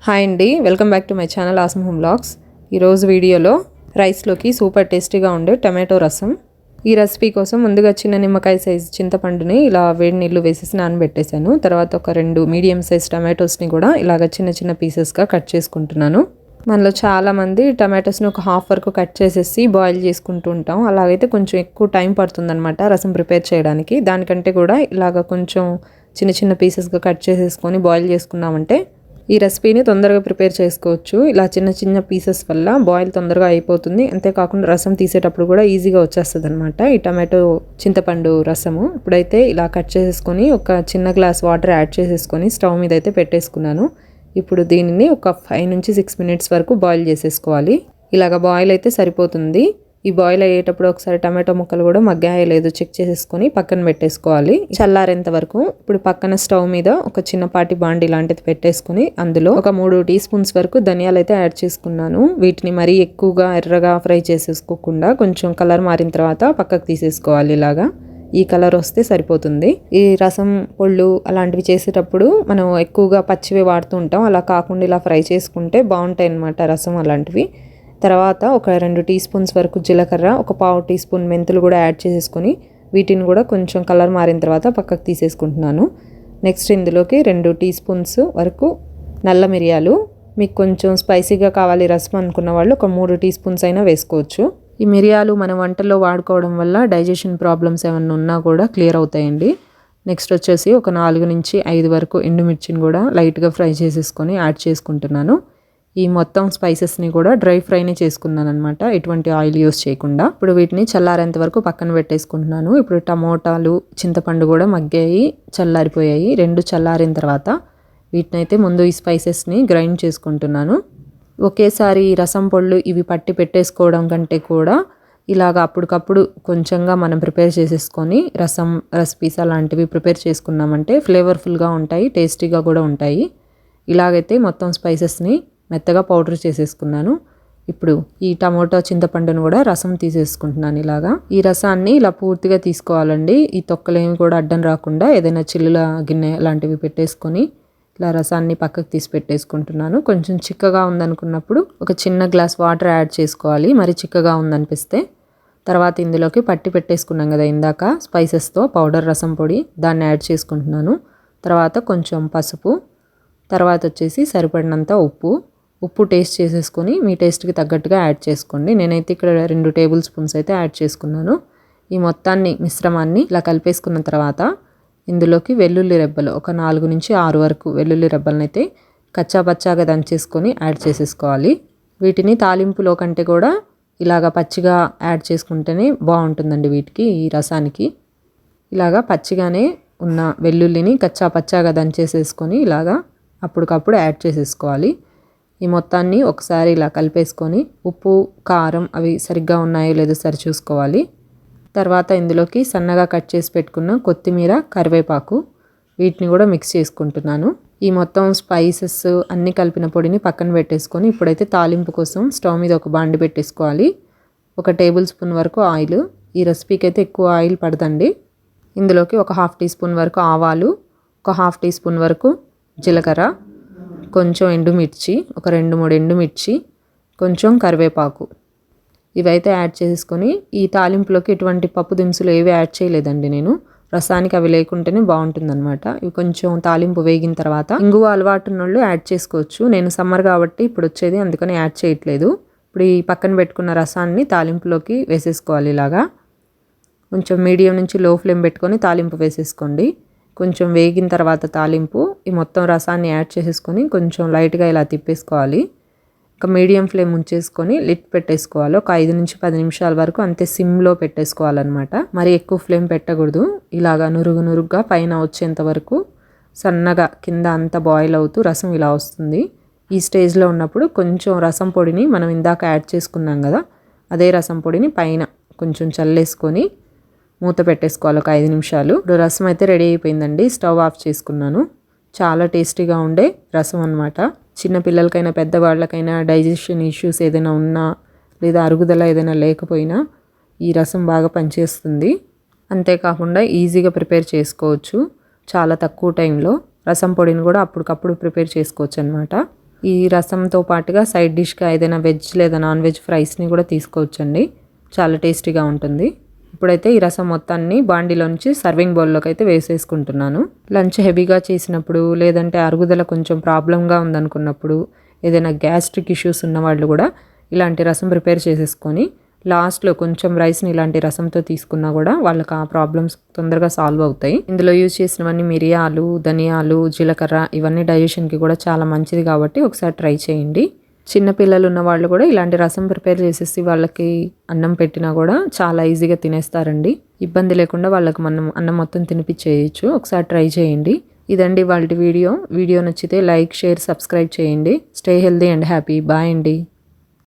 Hi అండి, welcome back to my channel awesome home vlogs. ఈరోజు వీడియోలో రైస్లోకి సూపర్ టేస్టీగా ఉండే టమాటో రసం. ఈ రెసిపీ కోసం ముందుగా చిన్న నిమ్మకాయ సైజ్ చింతపండుని ఇలా వేడి నీళ్ళు వేసేసి నానబెట్టేశాను. తర్వాత ఒక 2 మీడియం సైజ్ టమాటోస్ని కూడా ఇలాగ చిన్న చిన్న పీసెస్గా కట్ చేసుకుంటున్నాను. మనలో చాలామంది టమాటోస్ని ఒక హాఫ్ వరకు కట్ చేసేసి బాయిల్ చేసుకుంటూ ఉంటాం. అలాగైతే కొంచెం ఎక్కువ టైం పడుతుందన్నమాట రసం ప్రిపేర్ చేయడానికి. దానికంటే కూడా ఇలాగ కొంచెం చిన్న చిన్న పీసెస్గా కట్ చేసేసుకొని బాయిల్ చేసుకున్నామంటే ఈ రెసిపీని తొందరగా ప్రిపేర్ చేసుకోవచ్చు. ఇలా చిన్న చిన్న పీసెస్ వల్ల బాయిల్ తొందరగా అయిపోతుంది. అంతేకాకుండా రసం తీసేటప్పుడు కూడా ఈజీగా వచ్చేస్తుంది అనమాట ఈ టమాటో చింతపండు రసము. ఇప్పుడైతే ఇలా కట్ చేసేసుకొని ఒక చిన్న గ్లాస్ వాటర్ యాడ్ చేసేసుకొని స్టవ్ మీద అయితే పెట్టేసుకున్నాను. ఇప్పుడు దీనిని ఒక 5 నుంచి 6 మినిట్స్ వరకు బాయిల్ చేసేసుకోవాలి. ఇలాగ బాయిల్ అయితే సరిపోతుంది. ఈ బాయిల్ అయ్యేటప్పుడు ఒకసారి టమాటో ముక్కలు కూడా మగ్గాయో లేదో చెక్ చేసేసుకొని పక్కన పెట్టేసుకోవాలి చల్లారేంత వరకు. ఇప్పుడు పక్కన స్టవ్ మీద ఒక చిన్నపాటి బాండి లాంటిది పెట్టేసుకుని అందులో ఒక 3 టీ స్పూన్స్ వరకు ధనియాలు అయితే యాడ్ చేసుకున్నాను. వీటిని మరీ ఎక్కువగా ఎర్రగా ఫ్రై చేసేసుకోకుండా కొంచెం కలర్ మారిన తర్వాత పక్కకు తీసేసుకోవాలి. ఇలాగా ఈ కలర్ వస్తే సరిపోతుంది. ఈ రసం పొళ్ళు అలాంటివి చేసేటప్పుడు మనం ఎక్కువగా పచ్చివి వాడుతూ ఉంటాం. అలా కాకుండా ఇలా ఫ్రై చేసుకుంటే బాగుంటాయి అన్నమాట రసం అలాంటివి. తర్వాత ఒక 2 టీ స్పూన్స్ వరకు జీలకర్ర, ఒక పావు టీ స్పూన్ మెంతులు కూడా యాడ్ చేసేసుకొని వీటిని కూడా కొంచెం కలర్ మారిన తర్వాత పక్కకు తీసేసుకుంటున్నాను. నెక్స్ట్ ఇందులోకి 2 టీ స్పూన్స్ వరకు నల్ల మిరియాలు. మీకు కొంచెం స్పైసీగా కావాలి రసం అనుకున్న వాళ్ళు ఒక 3 టీ స్పూన్స్ అయినా వేసుకోవచ్చు. ఈ మిరియాలు మన వంటల్లో వాడుకోవడం వల్ల డైజెషన్ ప్రాబ్లమ్స్ ఏమన్నా ఉన్నా కూడా క్లియర్ అవుతాయండి. నెక్స్ట్ వచ్చేసి ఒక 4 నుంచి 5 వరకు ఎండుమిర్చిని కూడా లైట్గా ఫ్రై చేసేసుకొని యాడ్ చేసుకుంటున్నాను. ఈ మొత్తం స్పైసెస్ని కూడా డ్రై ఫ్రైని చేసుకున్నాను అనమాట, ఎటువంటి ఆయిల్ యూస్ చేయకుండా. ఇప్పుడు వీటిని చల్లారేంత వరకు పక్కన పెట్టేసుకుంటున్నాను. ఇప్పుడు టమోటాలు చింతపండు కూడా మగ్గాయి, చల్లారిపోయాయి. 2 చల్లారిన తర్వాత వీటినైతే ముందు ఈ స్పైసెస్ని గ్రైండ్ చేసుకుంటున్నాను. ఒకేసారి రసం పొళ్ళు ఇవి పట్టి పెట్టేసుకోవడం కంటే కూడా ఇలాగ అప్పటికప్పుడు కొంచెంగా మనం ప్రిపేర్ చేసేసుకొని రసం రెసిపీస్ అలాంటివి ప్రిపేర్ చేసుకున్నామంటే ఫ్లేవర్ఫుల్గా ఉంటాయి, టేస్టీగా కూడా ఉంటాయి. ఇలాగైతే మొత్తం స్పైసెస్ని మెత్తగా పౌడర్ చేసేసుకున్నాను. ఇప్పుడు ఈ టమోటా చింతపండును కూడా రసం తీసేసుకుంటున్నాను. ఇలాగా ఈ రసాన్ని ఇలా పూర్తిగా తీసుకోవాలండి. ఈ తొక్కలేమి కూడా అడ్డం రాకుండా ఏదైనా చిల్లుల గిన్నె లాంటివి పెట్టేసుకొని ఇలా రసాన్ని పక్కకు తీసి పెట్టేసుకుంటున్నాను. కొంచెం చిక్కగా ఉందనుకున్నప్పుడు ఒక చిన్న గ్లాస్ వాటర్ యాడ్ చేసుకోవాలి, మరి చిక్కగా ఉందనిపిస్తే. తర్వాత ఇందులోకి పట్టి పెట్టేసుకున్నాం కదా ఇందాక స్పైసెస్తో పౌడర్ రసం పొడి, దాన్ని యాడ్ చేసుకుంటున్నాను. తర్వాత కొంచెం పసుపు, తర్వాత వచ్చేసి సరిపడినంత ఉప్పు టేస్ట్ చేసేసుకొని మీ టేస్ట్కి తగ్గట్టుగా యాడ్ చేసుకోండి. నేనైతే ఇక్కడ 2 టేబుల్ స్పూన్స్ అయితే యాడ్ చేసుకున్నాను. ఈ మొత్తాన్ని మిశ్రమాన్ని ఇలా కలిపేసుకున్న తర్వాత ఇందులోకి వెల్లుల్లి రెబ్బలు ఒక 4 నుంచి 6 వరకు వెల్లుల్లి రెబ్బలను అయితే కచ్చాపచ్చాగా దంచేసుకొని యాడ్ చేసేసుకోవాలి. వీటిని తాలింపులో కంటే కూడా ఇలాగ పచ్చిగా యాడ్ చేసుకుంటేనే బాగుంటుందండి వీటికి, ఈ రసానికి. ఇలాగా పచ్చిగానే ఉన్న వెల్లుల్లిని కచ్చాపచ్చాగా దంచేసేసుకొని ఇలాగా అప్పటికప్పుడు యాడ్ చేసేసుకోవాలి. ఈ మొత్తాన్ని ఒకసారి ఇలా కలిపేసుకొని ఉప్పు కారం అవి సరిగ్గా ఉన్నాయో లేదో సరి చూసుకోవాలి. తర్వాత ఇందులోకి సన్నగా కట్ చేసి పెట్టుకున్న కొత్తిమీర, కరివేపాకు వీటిని కూడా మిక్స్ చేసుకుంటున్నాను. ఈ మొత్తం స్పైసెస్ అన్నీ కలిపిన పొడిని పక్కన పెట్టేసుకొని ఇప్పుడైతే తాలింపు కోసం స్టవ్ మీద ఒక బాండి పెట్టేసుకోవాలి. 1 టేబుల్ స్పూన్ వరకు ఆయిల్. ఈ రెసిపీకి అయితే ఎక్కువ ఆయిల్ పడదండి. ఇందులోకి ఒక 1/2 టీ స్పూన్ వరకు ఆవాలు, ఒక 1/2 టీ స్పూన్ వరకు జీలకర్ర, కొంచెం ఎండుమిర్చి, ఒక 2-3 ఎండుమిర్చి, కొంచెం కరివేపాకు ఇవైతే యాడ్ చేసుకొని ఈ తాలింపులోకి ఎటువంటి పప్పు దినుసులు ఏవి యాడ్ చేయలేదండి నేను. రసానికి అవి లేకుంటేనే బాగుంటుందన్నమాట. ఇవి కొంచెం తాలింపు వేగిన తర్వాత ఇంగువ అలవాటు ఉన్నోళ్ళు యాడ్ చేసుకోవచ్చు. నేను సమ్మర్ కాబట్టి ఇప్పుడు వచ్చేది, అందుకని యాడ్ చేయట్లేదు. ఇప్పుడు ఈ పక్కన పెట్టుకున్న రసాన్ని తాలింపులోకి వేసేసుకోవాలి. ఇలాగా కొంచెం మీడియం నుంచి లో ఫ్లేమ్ పెట్టుకొని తాలింపు వేసేసుకోండి. కొంచెం వేగిన తర్వాత తాలింపు ఈ మొత్తం రసాన్ని యాడ్ చేసేసుకొని కొంచెం లైట్గా ఇలా తిప్పేసుకోవాలి. ఒక మీడియం ఫ్లేమ్ ఉంచేసుకొని లిడ్ పెట్టేసుకోవాలి. ఒక 5 నుంచి 10 నిమిషాల వరకు అంతే సిమ్లో పెట్టేసుకోవాలన్నమాట. మరి ఎక్కువ ఫ్లేమ్ పెట్టకూడదు. ఇలాగా నురుగుగా పైన వచ్చేంత వరకు సన్నగా కింద అంతా బాయిల్ అవుతూ రసం ఇలా వస్తుంది. ఈ స్టేజ్లో ఉన్నప్పుడు కొంచెం రసం పొడిని మనం ఇందాక యాడ్ చేసుకున్నాం కదా, అదే రసం పొడిని పైన కొంచెం చల్లేసుకొని మూత పెట్టేసుకోవాలి ఒక 5 నిమిషాలు. ఇప్పుడు రసం అయితే రెడీ అయిపోయిందండి. స్టవ్ ఆఫ్ చేసుకున్నాను. చాలా టేస్టీగా ఉండే రసం అన్నమాట. చిన్న పిల్లలకైనా పెద్దవాళ్ళకైనా డైజెషన్ ఇష్యూస్ ఏదైనా ఉన్నా లేదా అరుగుదల ఏదైనా లేకపోయినా ఈ రసం బాగా పనిచేస్తుంది. అంతేకాకుండా ఈజీగా ప్రిపేర్ చేసుకోవచ్చు చాలా తక్కువ టైంలో. రసం పొడిని కూడా అప్పటికప్పుడు ప్రిపేర్ చేసుకోవచ్చు అనమాట. ఈ రసంతో పాటుగా సైడ్ డిష్గా ఏదైనా వెజ్ లేదా నాన్ వెజ్ ఫ్రైస్ని కూడా తీసుకోవచ్చండి. చాలా టేస్టీగా ఉంటుంది. ఇప్పుడైతే ఈ రసం మొత్తాన్ని బాండీలోంచి సర్వింగ్ బౌల్లోకి అయితే వేసేసుకుంటున్నాను. లంచ్ హెవీగా చేసినప్పుడు లేదంటే అరుగుదల కొంచెం ప్రాబ్లంగా ఉందనుకున్నప్పుడు, ఏదైనా గ్యాస్ట్రిక్ ఇష్యూస్ ఉన్న వాళ్ళు కూడా ఇలాంటి రసం ప్రిపేర్ చేసేసుకొని లాస్ట్లో కొంచెం రైస్ని ఇలాంటి రసంతో తీసుకున్నా కూడా వాళ్ళకి ఆ ప్రాబ్లమ్స్ తొందరగా సాల్వ్ అవుతాయి. ఇందులో యూజ్ చేసినవన్నీ మిరియాలు, ధనియాలు, జీలకర్ర ఇవన్నీ డైజెషన్కి కూడా చాలా మంచిది కాబట్టి ఒకసారి ట్రై చేయండి. చిన్నపిల్లలు ఉన్న వాళ్ళు కూడా ఇలాంటి రసం ప్రిపేర్ చేసేసి వాళ్ళకి అన్నం పెట్టినా కూడా చాలా ఈజీగా తినేస్తారండి. ఇబ్బంది లేకుండా వాళ్ళకి మనం అన్నం మొత్తం తినిపించేయచ్చు. ఒకసారి ట్రై చేయండి. ఇదండి వాళ్ళ వీడియో నచ్చితే లైక్, షేర్, సబ్స్క్రైబ్ చేయండి. Stay healthy and happy. Bye అండి.